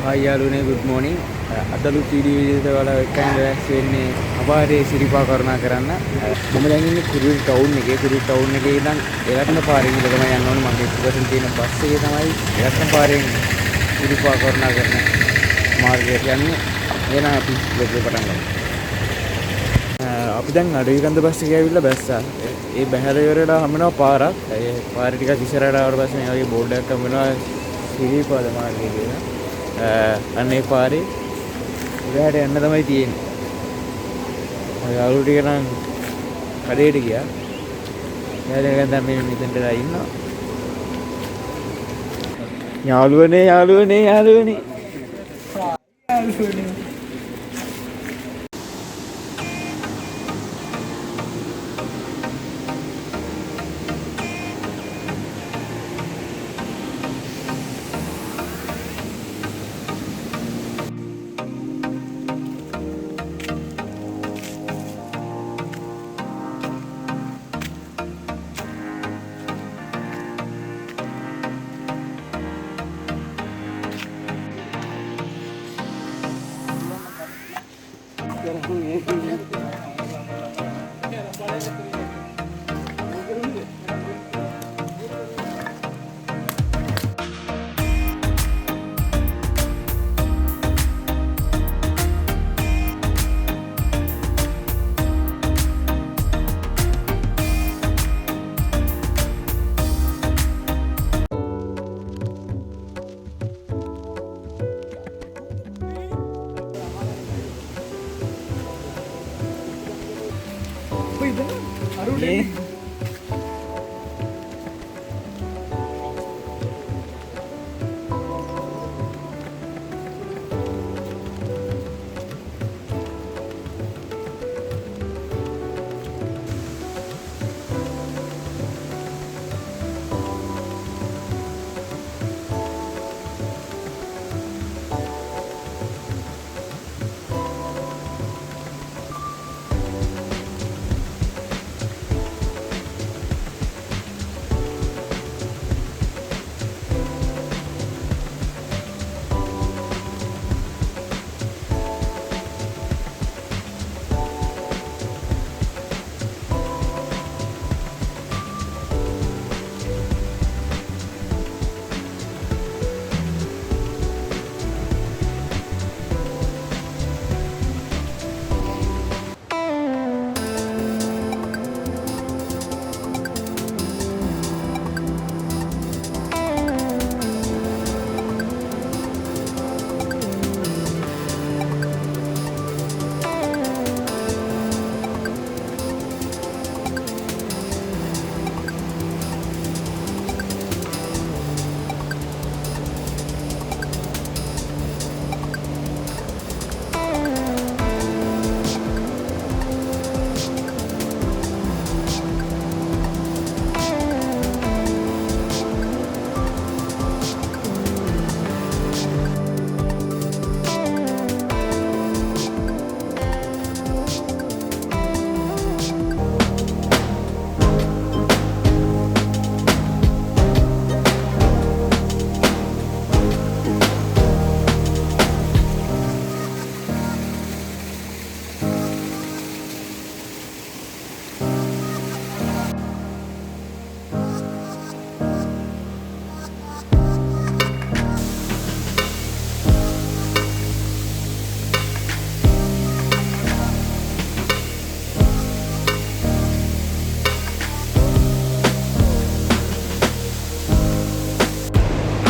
Hi යාළුවනේ good morning. අදලු video එකකට ඔයාලා එක්කන් රැස් වෙන්නේ අපාරේ සිරිපා කරුණා කරන්න. මම දැන් ඉන්නේ කුරුල් ටවුන් එකේ. කුරුල් ටවුන් එකේ ඉඳන් එලක්න පාරේ ඉඳලා තමයි යන්න ඕනේ. මගේ ඉස්සරහින් තියෙන බස් එකේ තමයි එලක්න පාරෙන් සිරිපා කරුණා කරන මාර්ගයට යන්නේ. එන අපි බ්ලොග් එක පටන් ගමු. අපි දැන් අඩවිකන්ද බස් එකේ ඇවිල්ලා බැස්සා. ඒ බහැර ඉවරලා හම් වෙනවා පාරක්. ඒ පාරේ ටිකක් ඉස්සරහට ආවට පස්සේ මේ වගේ බෝඩ් එකක් හම් වෙනවා සිරිපාද මාර්ගය කියලා. අනේ පාරේ ඉවහට යන්න තමයි තියෙන්නේ. ඔය යාළුවෝ ටික නම් කඩේට ගියා. යාළුවා දැන් මේ මෙතනටලා ඉන්නවා. යාළුවනේ.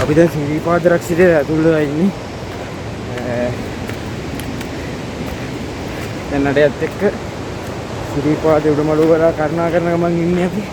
අපි දැන් සිරිපාද රක්ෂිතේ ඇතුළට ඉන්නේ. දැන් නඩයත් එක්ක සිරිපාදේ උඩමළුව වල කරුණා කරන ගමන් ඉන්නේ අපි.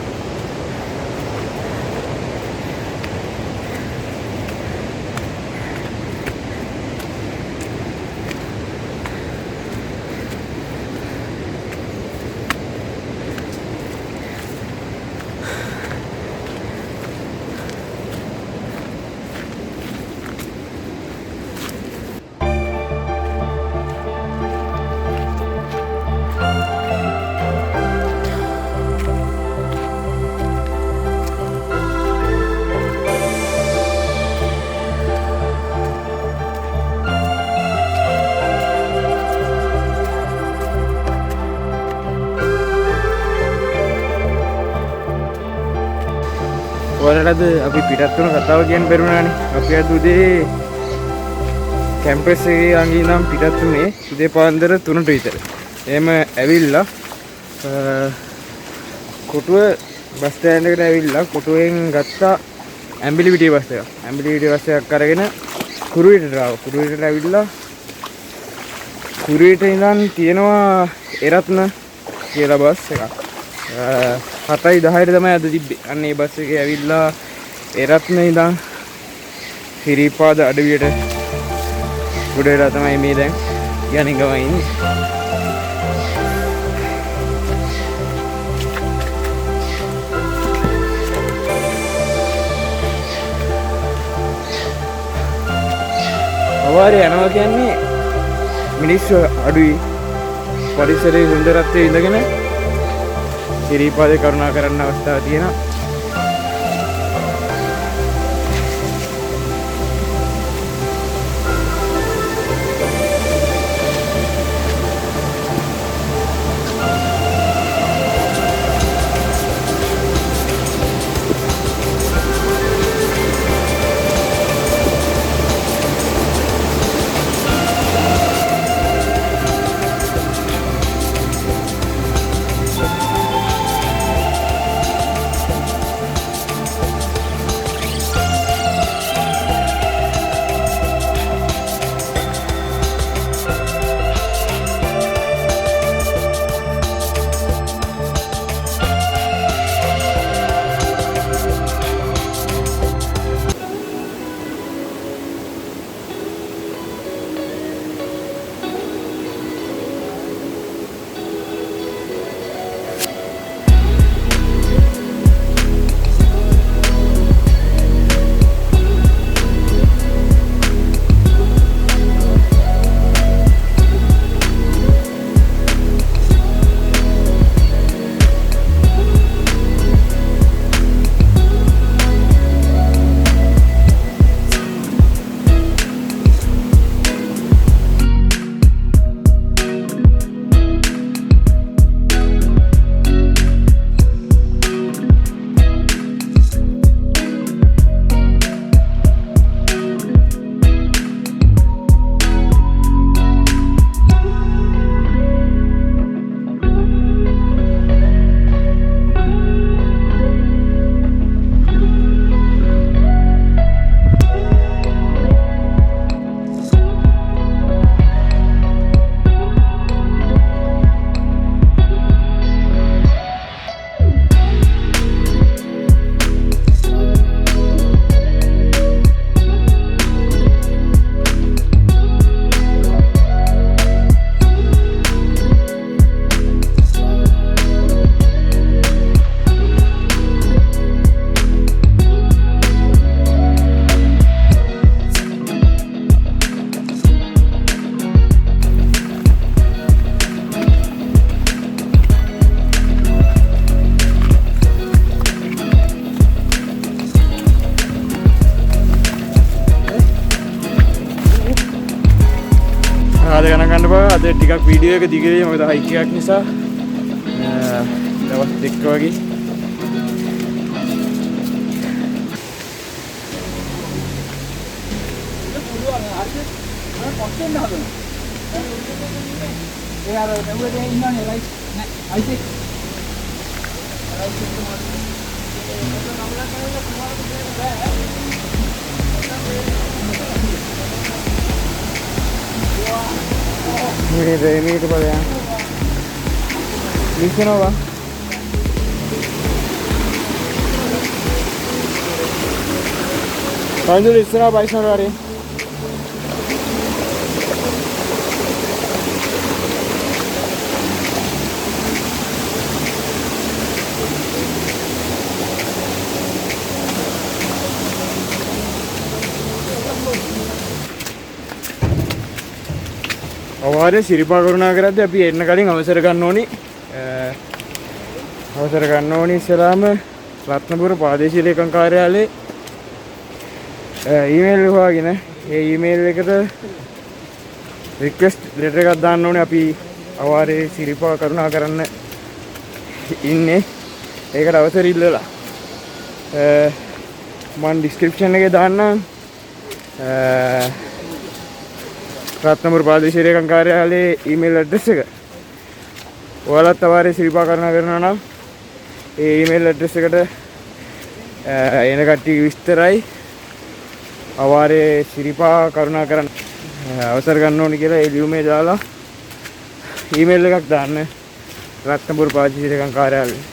ඔයාලටද අපි පිටත් වුණ කතාව කියන්න බැරුණානේ. අපි අද උදේ කැම්පස් එකේ ළඟ ඉඳන් පිටත් වුණේ උදේ පාන්දර 3ට විතර. එහෙම ඇවිල්ලා කොටුව බස් ස්ටෑන්ඩ් එකට ඇවිල්ලා කොටුවෙන් ගත්තා ඇම්බිලිපිටිය බස් එක. ඇම්බිලිපිටිය බස් එකක් අරගෙන කුරුවිටට ආවා. කුරුවිටට ඇවිල්ලා කුරුවිට ඉඳන් තියෙනවා එරත්න කියලා බස් එකක්. 7:10ට තමයි අද තිබ්බේ. අන්න ඒ බස් එකේ ඇවිල්ලා එරත්න ඉඳන් හිරිපාද අඩවියට ගොඩ වෙලා තමයි මේ දැන් යන්නේ ගමන් ඉන්නේ. අවාරේ යනවා කියන්නේ මිනිස්සු අඩුයි පරිසරයේ සුන්දරත්වයේ ඉඳගෙන සිරිපාදේ කරුණා කරන්න අවස්ථාවක් තියෙනවා. අද ටිකක් වීඩියෝ එක දිගටම මොකද හයික් එකක් නිසා දවස් දෙකක් වගේ මේක බලයන් විශ්නවා පන්දුල ඉස්සරහා බයිසර් වරේ අවාරේ සිරිපා කරුණා කරද්දී අපි එන්න කලින් අවසර ගන්න ඕනි ඉස්සලාම රත්නපුර ප්‍රාදේශීය ලේකම් කාර්යාලයේ ඊමේල් හොයාගෙන ඒ ඊමේල් එකට රික්වෙස්ට් ලෙටර් එකක් දාන්න ඕනේ. අපි අවාරේ සිරිපා කරුණා කරන්න ඉන්නේ. ඒකට අවසර ඉල්ලලා මම ඩිස්ක්‍රිප්ෂන් එකේ දාන්නම් රත්නපුර ප්‍රාදේශීය ලේකම් කාර්යාලයේ ඊමේල් ඇඩ්‍රස් එක. ඔයාලත් අවාරේ සිරිපා කරුණා කරනවා නම් ඒ ඊමේල් ඇඩ්‍රස් එකට එන කට්ටිය විස්තරයි අවාරේ සිරිපා කරුණා කරන්න අවසර ගන්න ඕනි කියලා ඒ ලියුමේ දාලා ඊමේල් එකක් දාන්න රත්නපුර ප්‍රාදේශීය ලේකම් කාර්යාලයේ.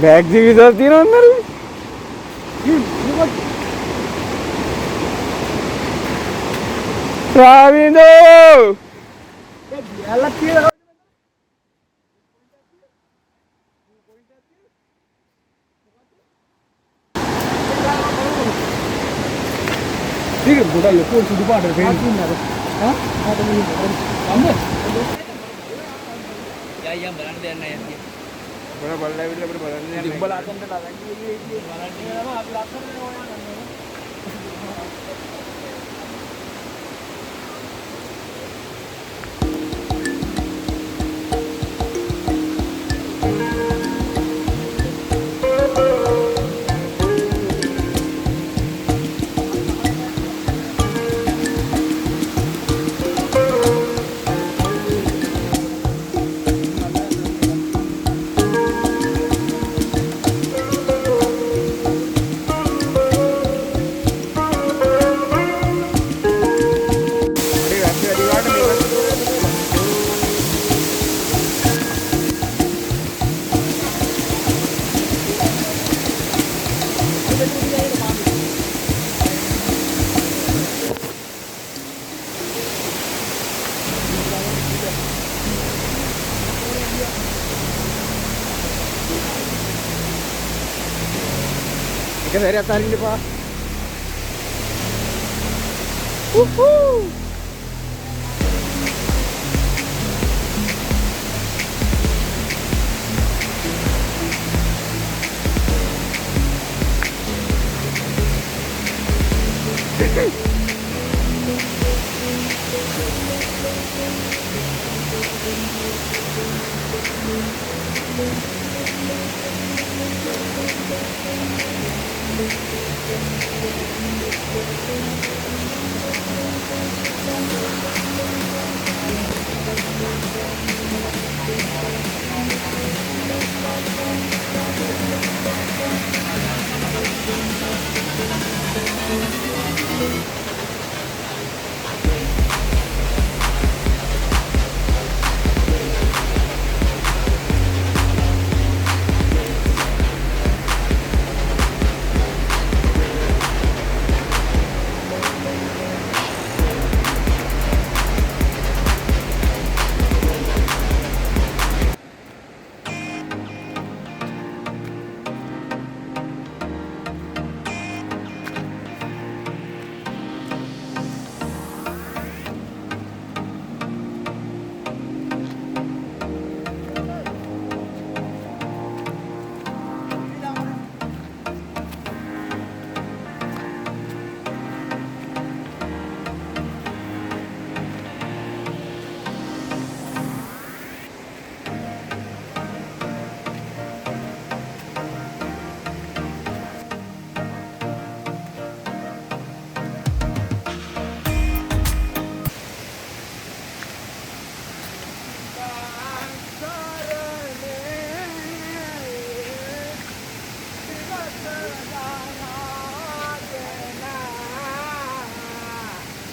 बैग जी भी जाती है अंदर स्वामींदो ठीक है बुढ़ा लोग कौन सी दुकान है हाँ yang berani dia naik ni. Berapa balai bila berbalai ni? Balasan dah lagi. Balasan ni apa? Balasan ni orang ni. Kita dari atas ini Pak.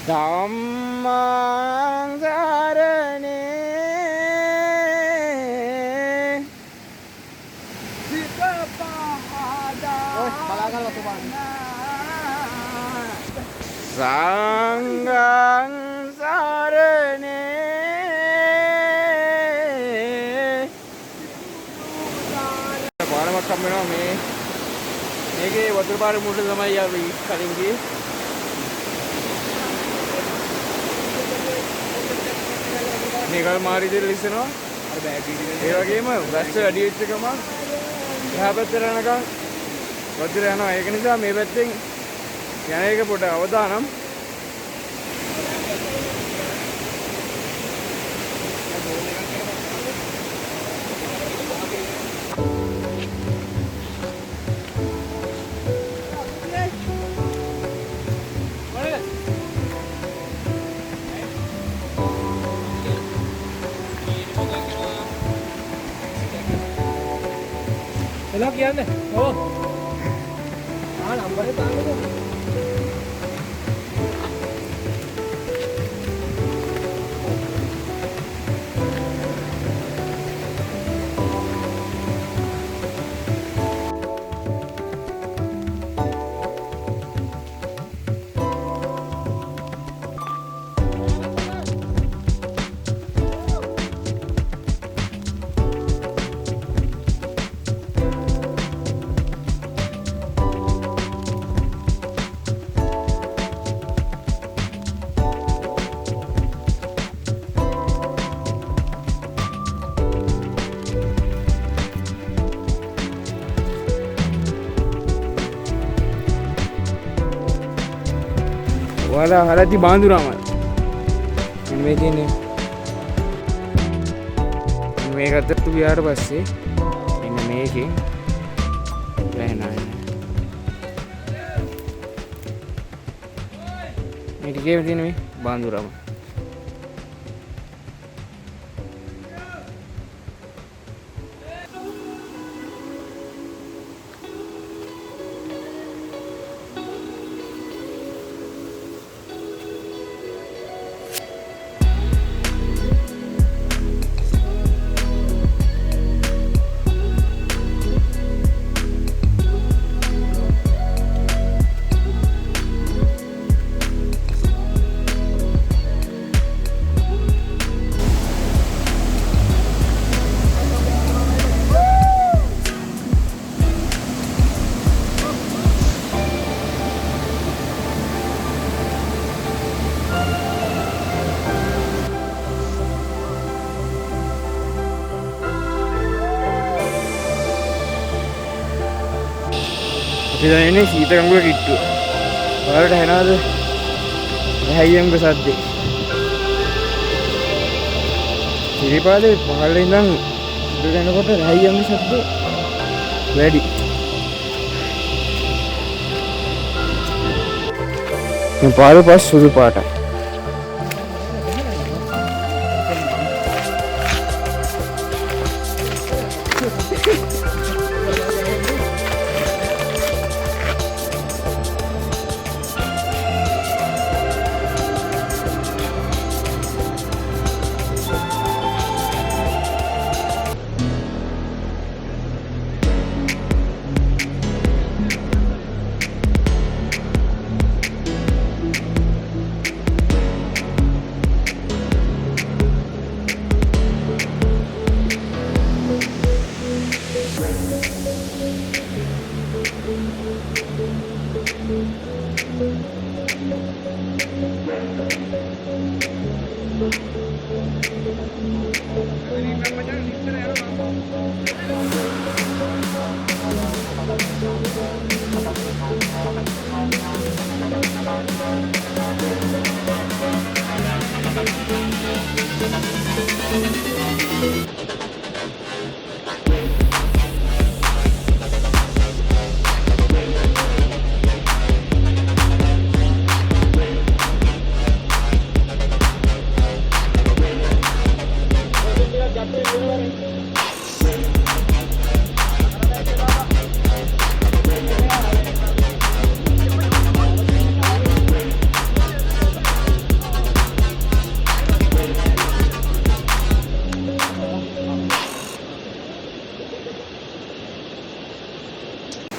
Dhammang sarane Sita pahada Balakan waktu bang Sanggang sarane පාරමක් හම්බ වෙනවා මේකේ වතුර පාරේ මුලට තමයි අපි කලින් ගියේ මේකල් මාරි දෙල ඉස්සනවා අර බෑග් එක ඒ වගේම වැස්ස වැඩි වෙච්ච ගමන් එහා පැත්තට යනකම් වතුර යනවා ඒක නිසා මේ පැත්තෙන් යන එක පොඩ අවදානම් එලා කියන්නේ ඔව් නම්බරේ දාන්නකෝ वाला हरती बांधुराम මේ තියෙන්නේ මේක අතට ගියාට පස්සේ මෙන්න මේකෙන් වැහෙනවා මේ ටිකේම තියෙන මේ බාඳුරම අපි දැන් ඉන්නේ සීතකංගුල කිට්ටුව. ඔයාලට ඇහෙනවද? හැයියම්ගේ සද්දේ. සිරිපාදේ පහළ ඉඳන් උඩට යනකොට හැයියම්ගේ සද්දේ වැඩි. මේ පාරේ පස් සුදු පාටයි.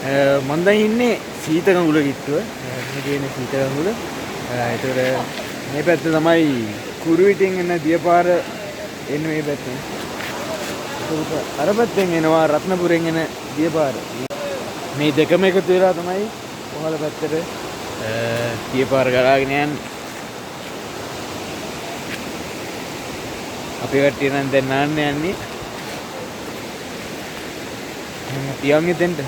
මම දැන් ඉන්නේ සීතකඟුල කිට්ටුව. මේ කියන්නේ සීතකඟුල. ඒතර මේ පැත්ත තමයි කුරුවිටින් එන දියපාර එන්නේ මේ පැත්තෙන්. අර පැත්තෙන් එනවා රත්නපුරෙන් එන දියපාර. මේ දෙකම එකතු වෙලා තමයි පහළ පැත්තට දියපාර ගලාගෙන යන්නේ. අපේ කට්ටිය නම් දැන් නාන්න යන්නේ. තියන් එතෙන්ට.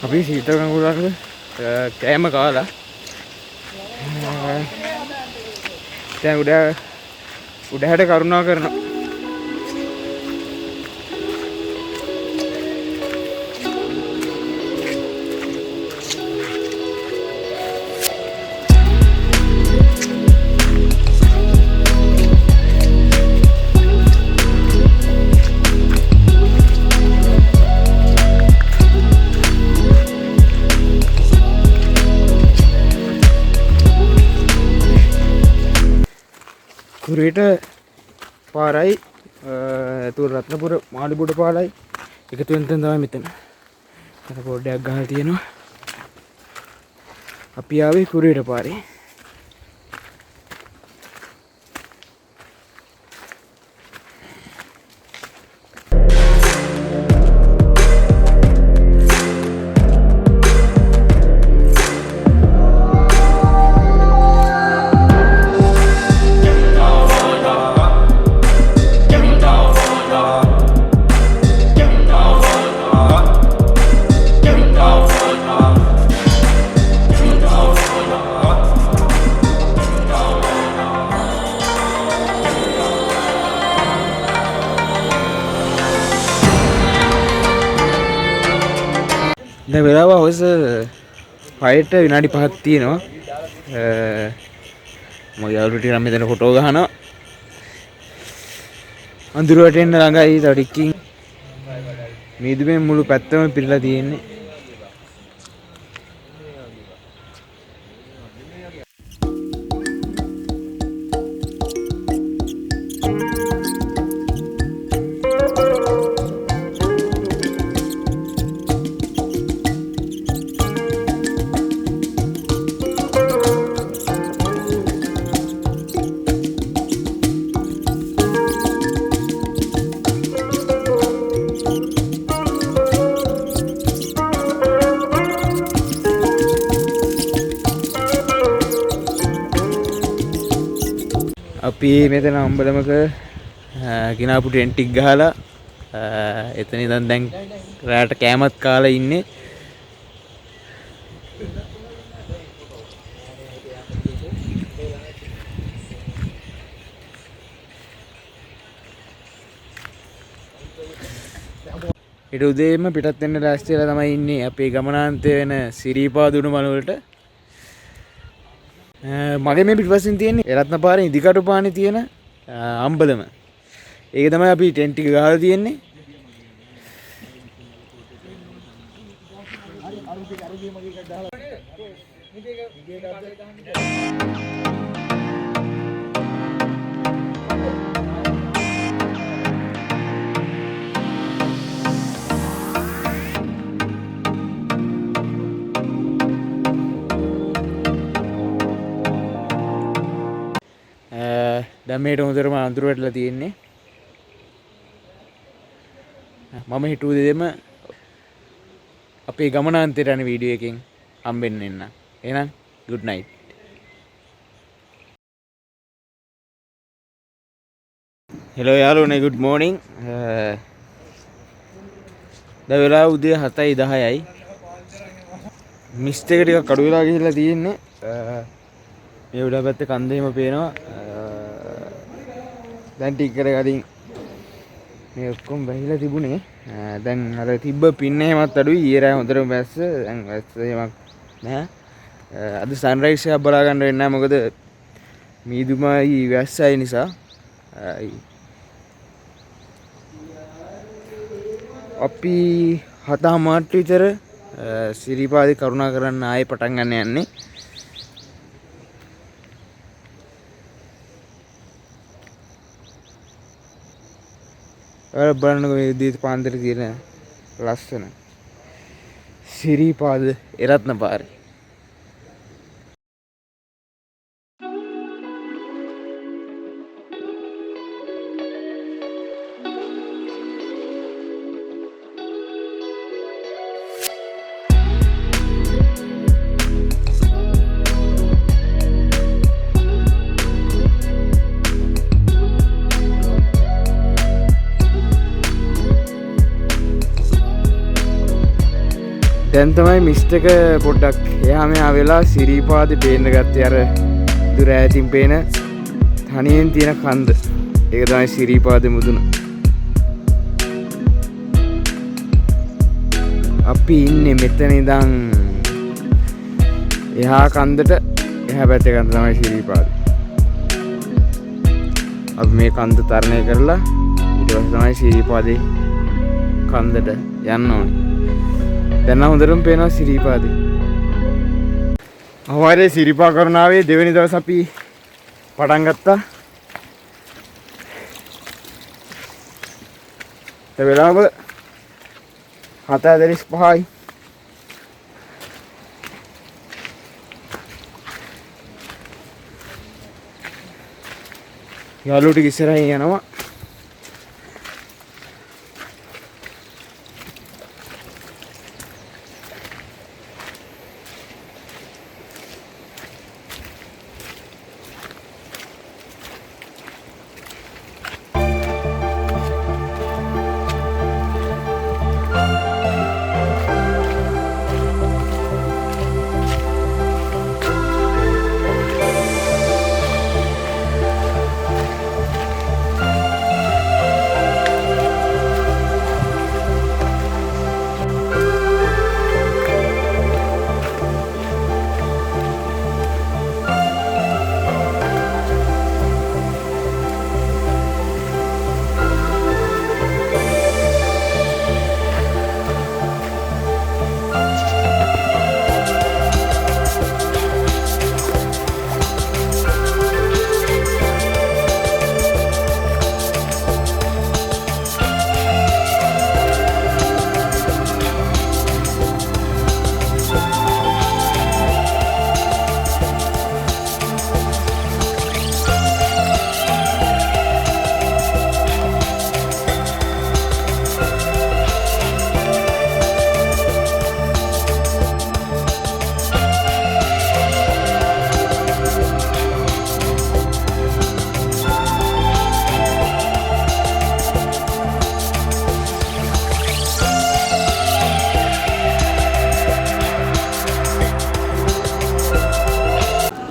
අපි සීතකඟුලක කෑම කාලා දැන් උඩහැට කරුණා කරනවා. කුරුවිට පාරයි තුර රත්නපුර මාළිබුඩ පාරයි එකතු වෙන තැන තමයි මෙතන. අර බෝඩයක් ගහලා තියෙනවා. අපි ආවේ කුරුවිට පාරේ. දැන් වෙලාව හවස 6ට විනාඩි 5ක් තියෙනවා. මගේ යාළුවෝ ටික නම් මෙතන ෆොටෝ ගහනවා. අඳුරට එන්න ළඟයි තව ටිකකින්. මීදුමෙන් මුළු පැත්තම පිරලා තියෙන්නේ. අපි මෙතන අම්බලමක ගිනාපු ටෙන්ට් ටික ගහලා එතන ඉඳන් දැන් රාට කෑමත් කාලා ඉන්නේ. ඊට උදේම පිටත් වෙන්න ලෑස්ති වෙලා තමයි ඉන්නේ අපේ ගමනාන්තය වෙන සිරිපා දුණු මල වලට. මගේ මේ පිටපස්සෙන් තියෙන්නේ එරත්න පාරේ ඉදිකටු පානේ තියෙන අම්බලම. ඒක තමයි අපි ටෙන්ට් ටික ගහලා තියෙන්නේ. දැන් මේට හොඳටම අඳුර වැටලා තියෙන්නේ. මම හිතුව දෙදෙම අපේ ගමනාන්තයට යන වීඩියෝ එකෙන් හම්බෙන්න එන්න. එහෙනම් good night. hello යාළුවනේ good morning. දැන් වෙලාව උදේ 7:10යි. මිස්ට් එක ටිකක් අඩු වෙලා ගිහිල්ලා තියෙන්නේ. මේ උඩ පැත්තේ කන්දේම පේනවා. දැන් ටික කර කලින් මේ ඔක්කොම වැහිලා තිබුණේ. දැන් අර තිබ්බ පින්න එහෙමත් අඩුයි. ඊයේ රෑ හොඳටම වැස්ස. දැන් වැස්ස එහෙමක් නැහැ. අද සන්රයිස් එකක් බලා ගන්න වෙන්නේ නැහැ. මොකද මීදුමයි වැස්සයි නිසා. අපි 7:00 විතර සිරිපාදේ කරුණා කරන්න ආයේ පටන් ගන්න යන්නේ. ඔය බලන්නකො මේ විදිහට පාන්දරේ තියෙන ලස්සන සිරිපාද එරත්න පාරේ. දැන් තමයි මිස්ට් එක පොඩ්ඩක් එහා මෙහා වෙලා සිරිපාදේ පේන්න ගත්තේ. අර දුර ඈතින් පේන තනියෙන් තියෙන කන්ද. ඒක තමයි සිරිපාදේ මුදුන. අපි ඉන්නේ මෙතන ඉඳන් එහා කන්දට එහා පැත්තේ කන්ද තමයි සිරිපාදේ. අපි මේ කන්ද තරණය කරලා ඊට පස්සේ තමයි සිරිපාදේ කන්දට යන්න ඕනේ. දැන් හොඳටම පේනවා සිරිපාදේ. අවුරුදේ සිරිපා කරුණාවේ දෙවෙනි දවස් අපි පටන් ගත්තා. ඒ වෙලාව 7:45යි. යාළුවෝ ටික ඉස්සරහින් යනවා.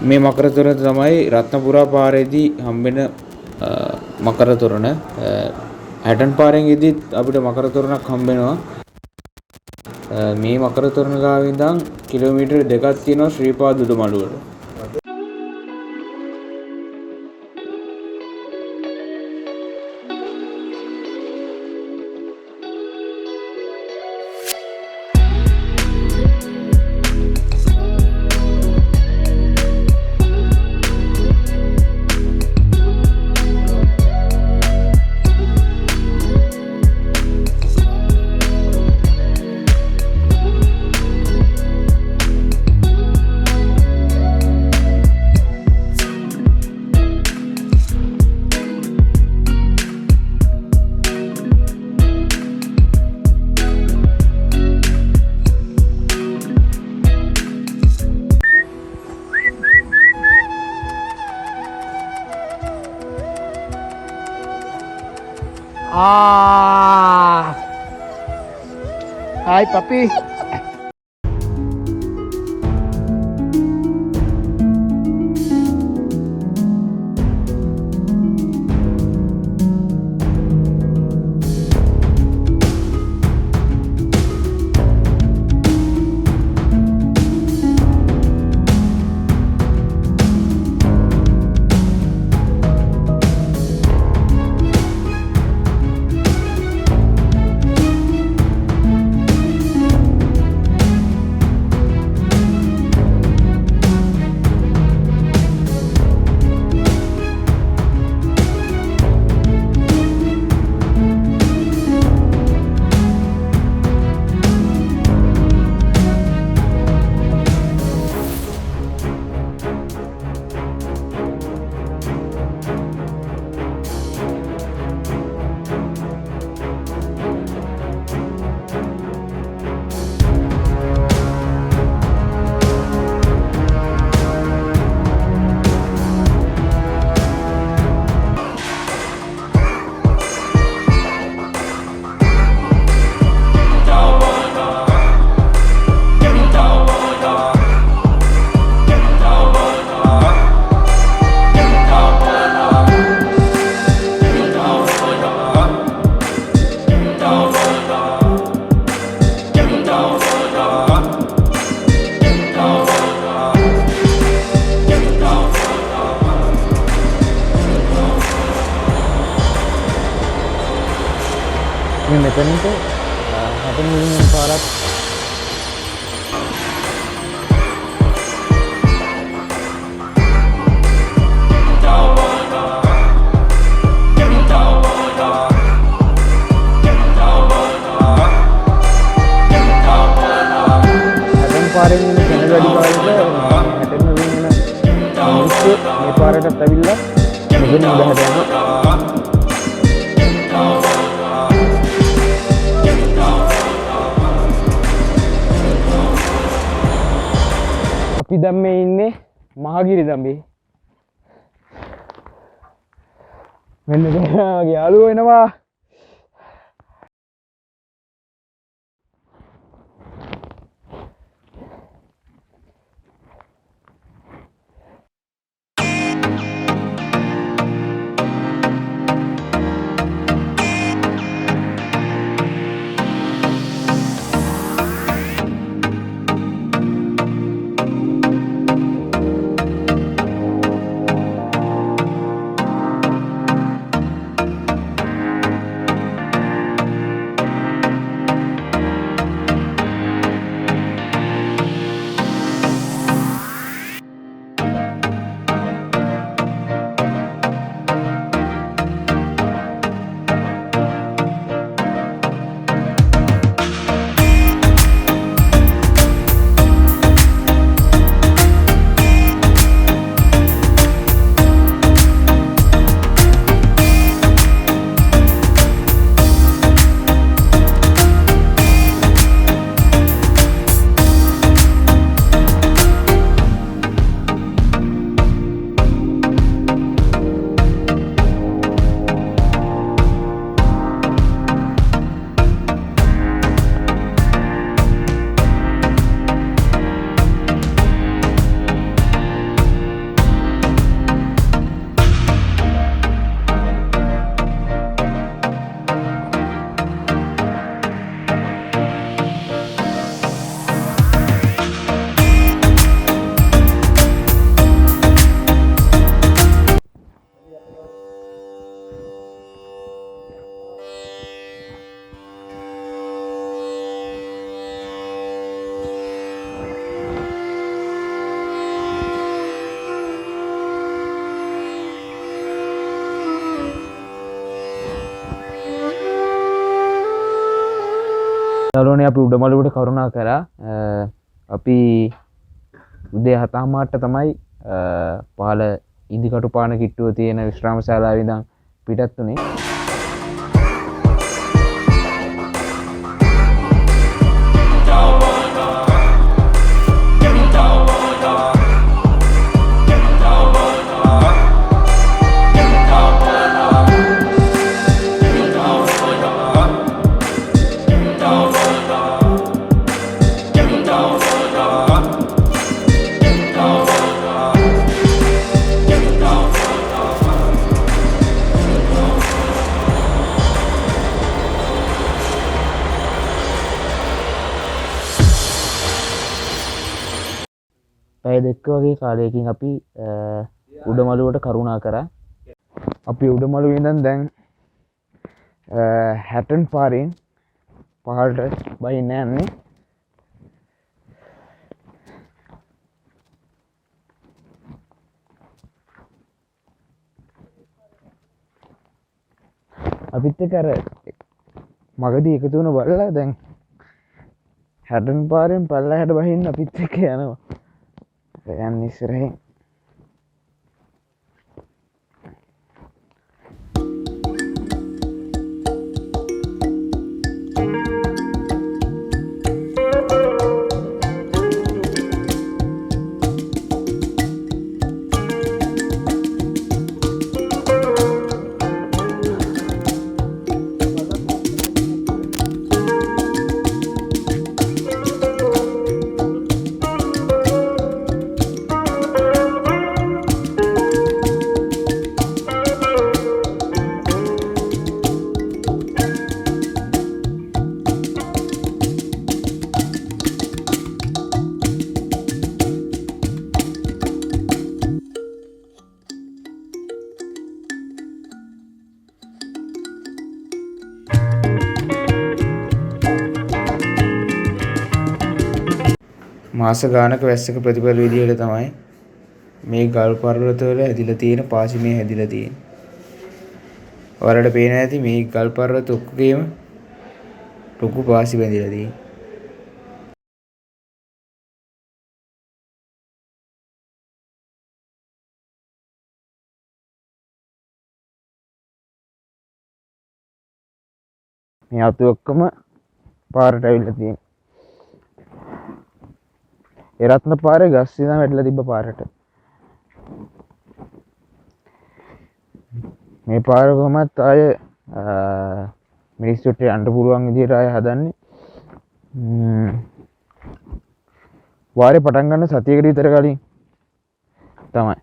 මේ මකර තොරණ තමයි රත්නපුරා පාරේදී හම්බෙන මකර තොරණ. හැටන් පාරෙන් ඉදිත් අපිට මකර තොරණක් හම්බෙනවා. මේ මකර තොරණ ගාව ඉඳන් කිලෝමීටර් 2ක් තියෙනවා ශ්‍රීපාද උඩමළුවට. Hi puppy. මේ මෙතනට හැටන් වලින් යන පාරක් පාරෙන් යන කැනඩ වැඩි පාරට හැටන් වලින් යන මිනිස්සු මේ පාරටත් ඇවිල්ලා මෙතන උඩහට යනවා. අපි දැන් මේ ඉන්නේ මහගිරි දඹේ. මෙන්න මගේ යාළුවෝ එනවා. යාළුවනේ අපි උඩමළුවට කරුණා කරා. අපි උදේ 7:00ට තමයි පහළ ඉදිකටු පාන කිට්ටුව තියෙන විශ්‍රාම ශාලාවේ ඉඳන් පිටත් උනේ. පැය දෙක වගේ කාලයකින් අපි උඩමළුවට කරුණා කරා. අපි උඩමළුවේ ඉඳන් දැන් හැටන් පාරෙන් පහළට බහින්න යන්නේ. අපිත් එක්ක අර මගදී එකතු වුණ බලලා දැන් හැටන් පාරෙන් පල්ලෙහාට බහින්න අපිත් එක්ක යනවා. යන්න ඉස්සරහින් මාස ගානක වැස්සක ප්‍රතිඵල විදියට තමයි මේ ගල් පර්වතවල හැදිලා තියෙන පාසිමේ හැදිලා තියෙන්නේ. ඔයාලට පේන ඇති මේ ගල් පර්වත ඔක්කොගේම ලොකු පාසි බැඳිලා තියෙන්නේ. මේ අතු ඔක්කොම පාරට ඇවිල්ලා තියෙනවා. ඒ රත්න පාරේ ගස් ඉඳන් වැටලා තිබ්බ පාරට. මේ පාර කොහමත් ආය මිනිස්සුන්ට යන්න පුළුවන් විදිහට ආය හදන්නේ. වාරේ පටන් ගන්න සතියකට විතර කලින් තමයි.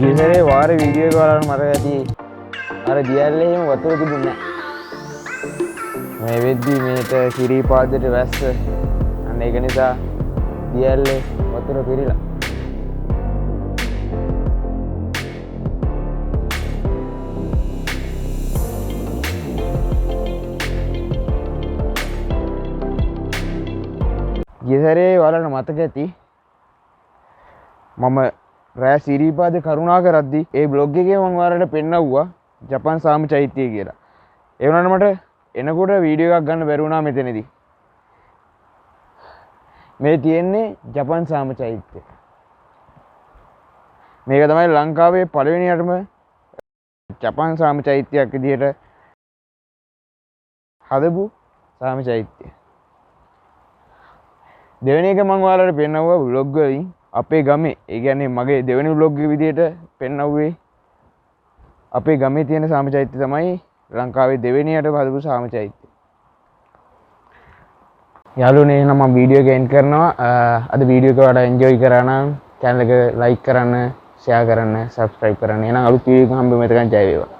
ගියසරේ වාර වීඩියෝ එක බලන්න මට ඇති අර දියල්ලේ එහෙම වතුර තිබුණේ නැහැ. මේ වෙද්දි මේට සිරිපාදයට වැස්ස. අන්න ඒක නිසා දියල්ලේ වතුර පිරීලා. ගියසරේ ඔයාලට මතක ඇති මම රෑ සිරිපාද කරුණා කරද්දි ඒ බ්ලොග් එකේ මම ඔයාලට පෙන්නවුවා ජපන් සාම චෛත්‍යය කියලා. ඒ වුණාට මට එනකොට වීඩියෝ එකක් ගන්න බැරි වුණා මෙතනදී. මේ තියෙන්නේ ජපන් සාම චෛත්‍යය. මේක තමයි ලංකාවේ පළවෙනියටම ජපන් සාම චෛත්‍යයක් විදිහට හදපු සාම චෛත්‍යය. දෙවෙනි එක මම ඔයාලට පෙන්නවුවා බ්ලොග් වලින් අපේ ගමේ. ඒ කියන්නේ මගේ දෙවෙනි බ්ලොග් එක විදිහට පෙන්නවුවේ අපේ ගමේ තියෙන සාම චෛත්‍ය තමයි ලංකාවේ දෙවෙනියට හදපු සාම චෛත්‍ය. යාළුවනේ එහෙනම් මම වීඩියෝ එක එන්ඩ් කරනවා. අද වීඩියෝ එක ඔයාලා එන්ජොයි කරා නම් channel එක like කරන්න, share කරන්න, subscribe කරන්න. එහෙනම් අලුත් වීඩියෝ එකක් හම්බෙමු. එතකන් ජය වේවා.